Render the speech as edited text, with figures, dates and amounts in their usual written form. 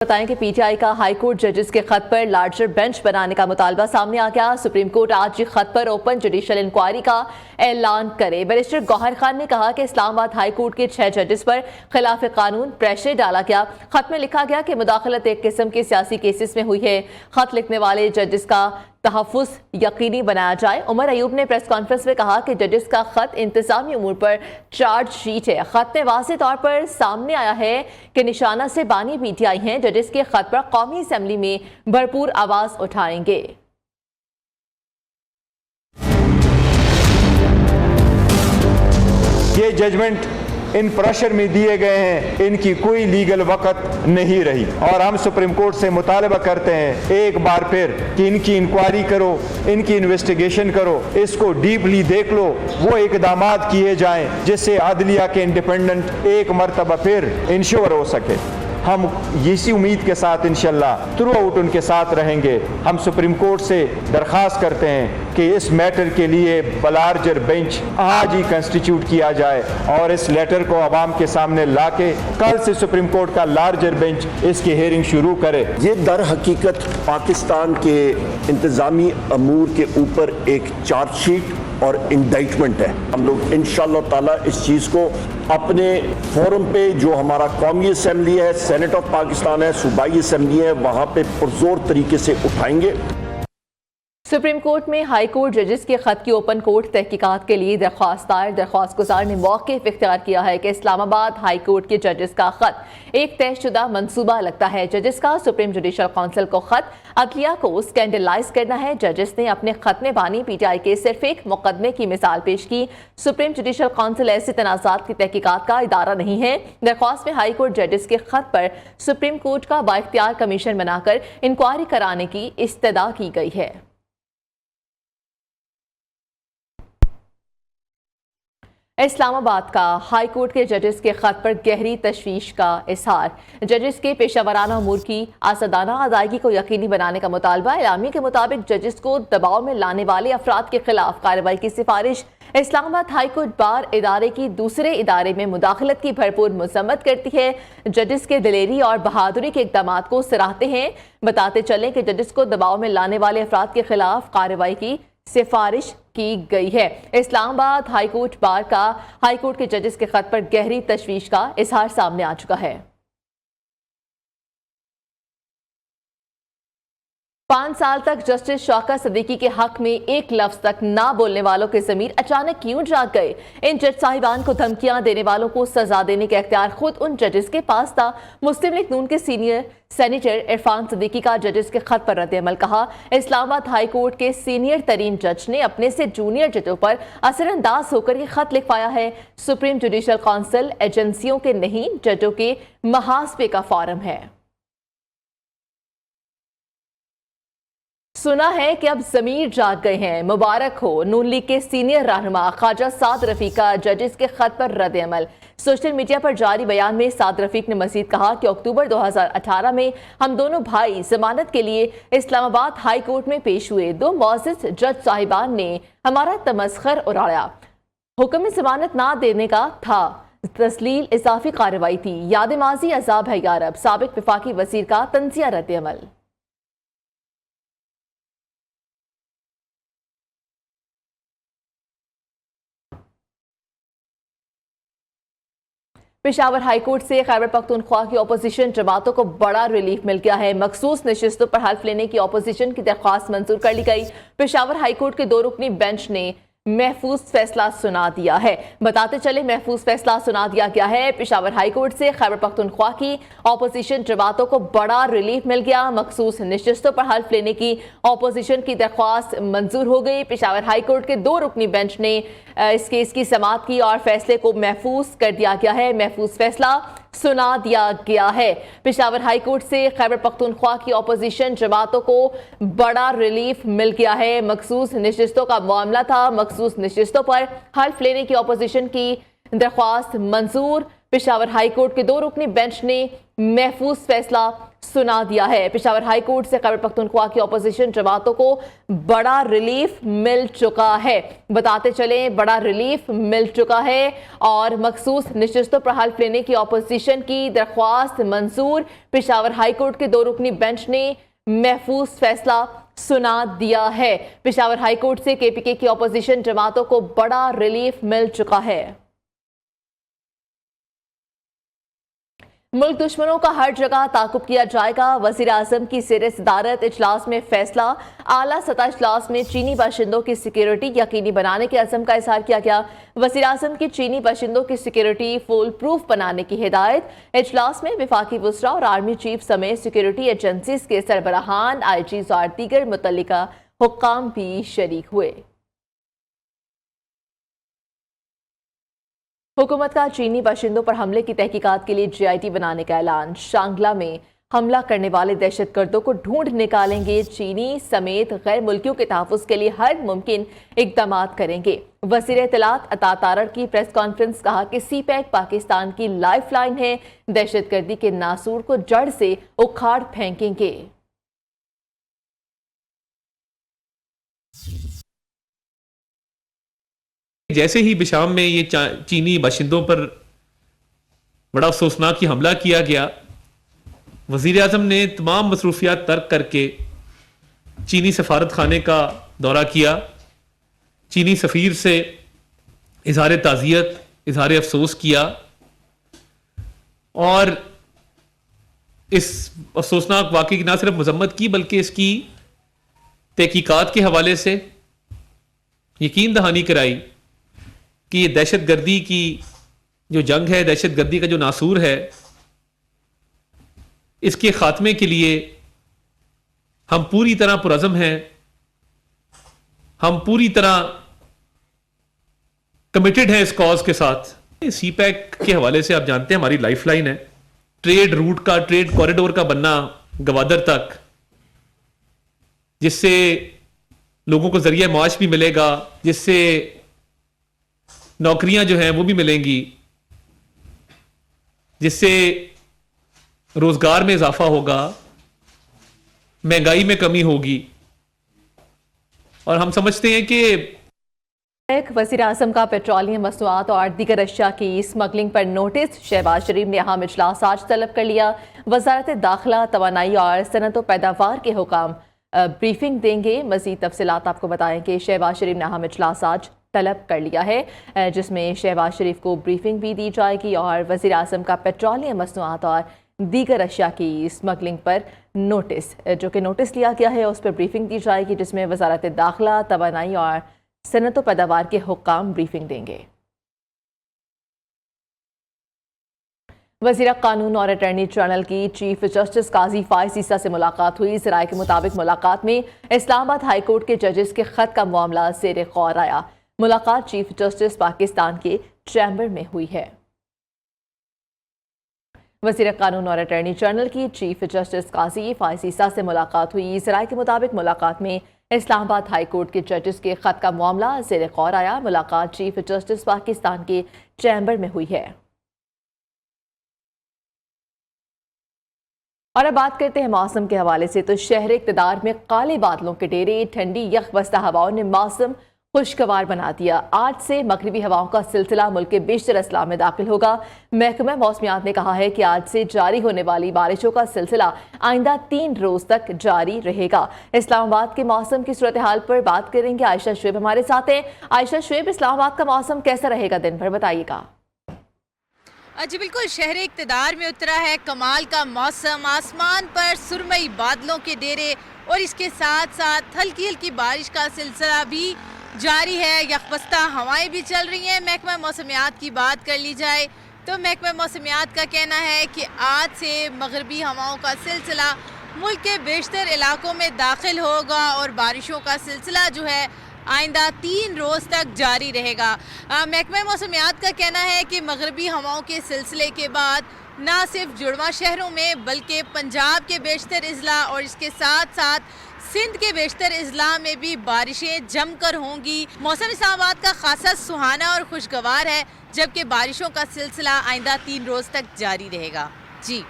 بتائیں کہ P T I کا ہائی کورٹ ججز کے خط پر لارجر بینچ بنانے کا مطالبہ سامنے آ گیا۔ سپریم کورٹ آج خط پر اوپن جوڈیشل انکوائری کا اعلان کرے۔ بیرسٹر گوہر خان نے کہا کہ اسلام آباد ہائی کورٹ کے 6 ججز پر خلاف قانون پریشر ڈالا گیا۔ خط میں لکھا گیا کہ مداخلت ایک قسم کے سیاسی کیسز میں ہوئی ہے۔ خط لکھنے والے ججز کا تحفظ یقینی بنایا جائے۔ عمر ایوب نے پریس کانفرنس میں کہا کہ ججز کا خط انتظامی امور پر چارج شیٹ ہے۔ خط میں واضح طور پر سامنے آیا ہے کہ نشانہ سے بانی پی ٹی آئی ہیں۔ ججز کے خط پر قومی اسمبلی میں بھرپور آواز اٹھائیں گے۔ یہ ججمنٹ ان پریشر میں دیے گئے ہیں، ان کی کوئی لیگل وقت نہیں رہی، اور ہم سپریم کورٹ سے مطالبہ کرتے ہیں ایک بار پھر کہ ان کی انکوائری کرو، ان کی انویسٹیگیشن کرو، اس کو ڈیپلی دیکھ لو، وہ اقدامات کیے جائیں جس سے عدلیہ کے انڈیپینڈنٹ ایک مرتبہ پھر انشور ہو سکے۔ ہم اسی امید کے ساتھ انشاءاللہ تھرو آؤٹ ان کے ساتھ رہیں گے۔ ہم سپریم کورٹ سے درخواست کرتے ہیں کہ اس میٹر کے لیے لارجر بینچ آج ہی کنسٹیٹیوٹ کیا جائے اور اس لیٹر کو عوام کے سامنے لا کے کل سے سپریم کورٹ کا لارجر بینچ اس کی ہیئرنگ شروع کرے۔ یہ در حقیقت پاکستان کے انتظامی امور کے اوپر ایک چارج شیٹ اور انڈائٹمنٹ ہے۔ ہم لوگ انشاءاللہ تعالی اس چیز کو اپنے فورم پہ، جو ہمارا قومی اسمبلی ہے، سینٹ آف پاکستان ہے، صوبائی اسمبلی ہے، وہاں پہ پرزور طریقے سے اٹھائیں گے۔ سپریم کورٹ میں ہائی کورٹ ججز کے خط کی اوپن کورٹ تحقیقات کے لیے درخواست گزار نے موقف اختیار کیا ہے کہ اسلام آباد ہائی کورٹ کے ججز کا خط ایک طے شدہ منصوبہ لگتا ہے۔ ججز کا سپریم جوڈیشل کونسل کو خط عدلیہ کو سکینڈلائز کرنا ہے۔ ججز نے اپنے خط میں بانی پی ٹی آئی کے صرف ایک مقدمے کی مثال پیش کی۔ سپریم جوڈیشل کونسل ایسے تنازعات کی تحقیقات کا ادارہ نہیں ہے۔ درخواست میں ہائی کورٹ ججز کے خط پر سپریم کورٹ کا بااختیار کمیشن بنا کر انکوائری کرانے کی استدعا کی گئی ہے۔ اسلام آباد کا ہائی کورٹ کے ججز کے خط پر گہری تشویش کا اظہار۔ ججز کے پیشہ ورانہ امور کی آزادانہ ادائیگی کو یقینی بنانے کا مطالبہ۔ اعلامیے کے مطابق ججز کو دباؤ میں لانے والے افراد کے خلاف کارروائی کی سفارش اسلام آباد ہائی کورٹ بار ادارے کی دوسرے ادارے میں مداخلت کی بھرپور مذمت کرتی ہے۔ ججز کے دلیری اور بہادری کے اقدامات کو سراہتے ہیں۔ بتاتے چلیں کہ ججز کو دباؤ میں لانے والے افراد کے خلاف کارروائی کی سفارش کی گئی ہے۔ اسلام آباد ہائی کورٹ بار کا ہائی کورٹ کے ججز کے خط پر گہری تشویش کا اظہار سامنے آ چکا ہے۔ 5 سال تک جسٹس شوکت صدیقی کے حق میں ایک لفظ تک نہ بولنے والوں کے ضمیر اچانک کیوں جاگ گئے؟ ان جج صاحبان کو دھمکیاں دینے والوں کو سزا دینے کا اختیار خود ان ججز کے پاس تھا۔ مسلم لیگ نون کے سینیٹر عرفان صدیقی کا ججز کے خط پر رد عمل کہا۔ اسلام آباد ہائی کورٹ کے سینئر ترین جج نے اپنے سے جونیئر ججوں پر اثر انداز ہو کر یہ خط لکھوایا ہے۔ سپریم جوڈیشل کونسل ایجنسیوں کے نہیں، ججوں کے محاسبے کا فارم ہے۔ سنا ہے کہ اب ضمیر جاگ گئے ہیں، مبارک ہو۔ نون لیگ کے سینئر رہنما خواجہ سعد رفیق کا ججز کے خط پر رد عمل۔ سوشل میڈیا پر جاری بیان میں سعد رفیق نے مزید کہا کہ اکتوبر 2018 میں ہم دونوں بھائی ضمانت کے لیے اسلام آباد ہائی کورٹ میں پیش ہوئے۔ 2 معزز جج صاحبان نے ہمارا تمسخر اڑایا۔ حکم ضمانت نہ دینے کا تھا، تسلیل اضافی کارروائی تھی۔ یاد ماضی عذاب ہے یارب، سابق وفاقی وزیر کا طنزیہ رد عمل۔ پشاور ہائی کورٹ سے خیبر پختونخوا کی اپوزیشن جماعتوں کو بڑا ریلیف مل گیا ہے۔ مخصوص نشستوں پر حلف لینے کی اپوزیشن کی درخواست منظور کر لی گئی۔ پشاور ہائی کورٹ کے 2 رکنی بینچ نے محفوظ فیصلہ سنا دیا ہے۔ بتاتے چلے محفوظ فیصلہ سنا دیا گیا ہے۔ پشاور ہائی کورٹ سے خیبر پختونخوا کی اپوزیشن جماعتوں کو بڑا ریلیف مل گیا۔ مخصوص نشستوں پر حلف لینے کی اپوزیشن کی درخواست منظور ہو گئی۔ پشاور ہائی کورٹ کے 2 رکنی بینچ نے اس کیس کی سماعت کی اور فیصلے کو محفوظ کر دیا گیا ہے۔ محفوظ فیصلہ سنا دیا گیا ہے۔ پشاور ہائی کورٹ سے خیبر پختونخوا کی اپوزیشن جماعتوں کو بڑا ریلیف مل گیا ہے۔ مخصوص نشستوں کا معاملہ تھا۔ مخصوص نشستوں پر حلف لینے کی اپوزیشن کی درخواست منظور۔ पेशावर हाई कोर्ट के 2 रुकनी बेंच ने महफूज फैसला सुना दिया है। पेशावर हाई कोर्ट से खैबर पख्तूनख्वा की अपोजिशन जमातों को बड़ा रिलीफ मिल चुका है। बताते चले बड़ा रिलीफ मिल चुका है और मखसूस नशिस्तों पर हल्फ लेने की अपोजिशन की दरख्वास्त मंजूर। पेशावर हाई कोर्ट के 2 रुकनी बेंच ने महफूज फैसला सुना दिया है। पेशावर हाई कोर्ट से केपीके की अपोजिशन जमातों को बड़ा रिलीफ मिल चुका है। मुल्क दुश्मनों का हर जगह ताकुब किया जाएगा। वजीर आजम की ज़ेर सदारत इजलास में फैसला। आला सतह इजलास में चीनी बाशिंदों की सिक्योरिटी यकीनी बनाने के अज़म का इजहार किया गया। वजीर आजम की चीनी बाशिंदों की सिक्योरिटी फुल प्रूफ बनाने की हिदायत। इजलास में वफाकी वज़रा और आर्मी चीफ समेत सिक्योरिटी एजेंसीज के सरबराहान, आईजीज और दीगर मुतल्लिका हुक्काम भी शरीक हुए। हुकूमत का चीनी बाशिंदों पर हमले की तहकीकात के लिए GIT बनाने का ऐलान। शांगला में हमला करने वाले दहशतगर्दों को ढूंढ निकालेंगे। चीनी समेत गैर मुल्कियों के तहफ़्फ़ुज़ के लिए हर मुमकिन इक़दाम करेंगे। वज़ीर इत्तलात अता तारड़ की प्रेस कॉन्फ्रेंस, कहा कि CPEC पाकिस्तान की लाइफ लाइन है। दहशतगर्दी के नासूर को जड़ से उखाड़ फेंकेंगे। जैसे ही बिशाम में ये चीनी बाशिंदों पर बड़ा अफसोसनाक हमला किया गया, वज़ीर आज़म ने तमाम मसरूफियात तर्क करके चीनी सफारत खाने का दौरा किया। चीनी सफ़ीर से इजहार ताज़ियत, इजहार अफसोस किया और इस अफसोसनाक वाक़े की न सिर्फ मजम्मत की बल्कि इसकी तहकीकात के हवाले से यकीन दहानी कराई कि ये दहशतगर्दी की जो जंग है, दहशतगर्दी का जो नासूर है, इसके खात्मे के लिए हम पूरी तरह पुरज़म हैं। हम पूरी तरह कमिटेड हैं इस कॉज के साथ। CPEC के हवाले से आप जानते हैं हमारी लाइफ लाइन है। ट्रेड रूट का, ट्रेड कॉरिडोर का बनना गवादर तक, जिससे लोगों को जरिया माश भी मिलेगा, जिससे नौकरियां जो हैं वो भी मिलेंगी, जिससे रोजगार में इजाफा होगा, महंगाई में कमी होगी। और हम समझते हैं कि वज़ीर आज़म का पेट्रोलियम मसनूआत और दीगर अशिया की स्मगलिंग पर नोटिस। शहबाज शरीफ ने अहम इजलास आज तलब कर लिया। वज़ारत दाखिला, तवानाई और सनत व पैदावार के हुकाम ब्रीफिंग देंगे। मज़ीद तफसीलात आपको बताएं कि शहबाज शरीफ ने अहम इजलास आज तलब कर लिया है, जिसमें शहबाज शरीफ को ब्रीफिंग भी दी जाएगी और वज़ीर आज़म का पेट्रोलियम मसनूआत और दीगर अशिया की स्मगलिंग पर नोटिस, जो कि नोटिस लिया गया है, उस पर ब्रीफिंग दी जाएगी, जिसमें वज़ारत दाखिला, तवानाई और सनत व पैदावार के हुक्काम ब्रीफिंग देंगे। वज़ीर कानून और अटॉर्नी जनरल की चीफ जस्टिस काजी फायज़ ईसा से मुलाकात हुई। ज़राए के मुताबिक मुलाकात में इस्लामाबाद हाई कोर्ट के जजेस के खत का मामला ज़ेर गौर आया। मुलाकात चीफ जस्टिस पाकिस्तान के चैम्बर में हुई है। वज़ीर कानून और अटॉर्नी जनरल की चीफ जस्टिस काजी फायज़ ईसा से मुलाकात हुई। ज़राए के मुताबिक मुलाकात में इस्लामाबाद हाई कोर्ट के जजेस के खत का मामला ज़ेर गौर आया। मुलाकात चीफ जस्टिस पाकिस्तान के चैम्बर में हुई है। और अब बात करते हैं मौसम के हवाले से, तो शहर इक़्तिदार में काले बादलों के डेरे, ठंडी यकबस्ता हवाओं ने मौसम खुशगवार बना दिया। आज से मगरिबी हवाओं का सिलसिला मुल्क के बेशतर अजला में दाखिल होगा। महकमा मौसमियात ने कहा है कि आज से जारी होने वाली बारिशों का सिलसिला आइंदा 3 रोज तक जारी रहेगा। इस्लामाबाद के मौसम की सूरत हाल पर बात करेंगे, आयशा शुएब हमारे साथ हैं। आयशा शुएब, इस्लामाबाद का मौसम कैसा रहेगा दिन भर, बताइएगा। जी बिल्कुल, शहर इक़्तिदार में उतरा है कमाल का मौसम। आसमान पर सुरमई बादलों के डेरे और इसके साथ साथ हल्की हल्की बारिश का सिलसिला भी जारी है। यकबस्ता हवाएं भी चल रही हैं। महकमा मौसमियात की बात कर ली जाए तो महकमा मौसमियात का कहना है कि आज से मगरबी हवाओं का सिलसिला मुल्क के बेशतर इलाकों में दाखिल होगा और बारिशों का सिलसिला जो है आइंदा 3 रोज़ तक जारी रहेगा। महकमा मौसमियात का कहना है कि मगरबी हवाओं के सिलसिले के बाद न सिर्फ जुड़वा शहरों में बल्कि पंजाब के बेशतर अजला और इसके साथ साथ सिंध के बेशतर अजला में भी बारिशें जमकर होंगी। मौसम इस्लामाबाद का खासा सुहाना और खुशगवार है, जबकि बारिशों का सिलसिला आइंदा 3 रोज तक जारी रहेगा। जी।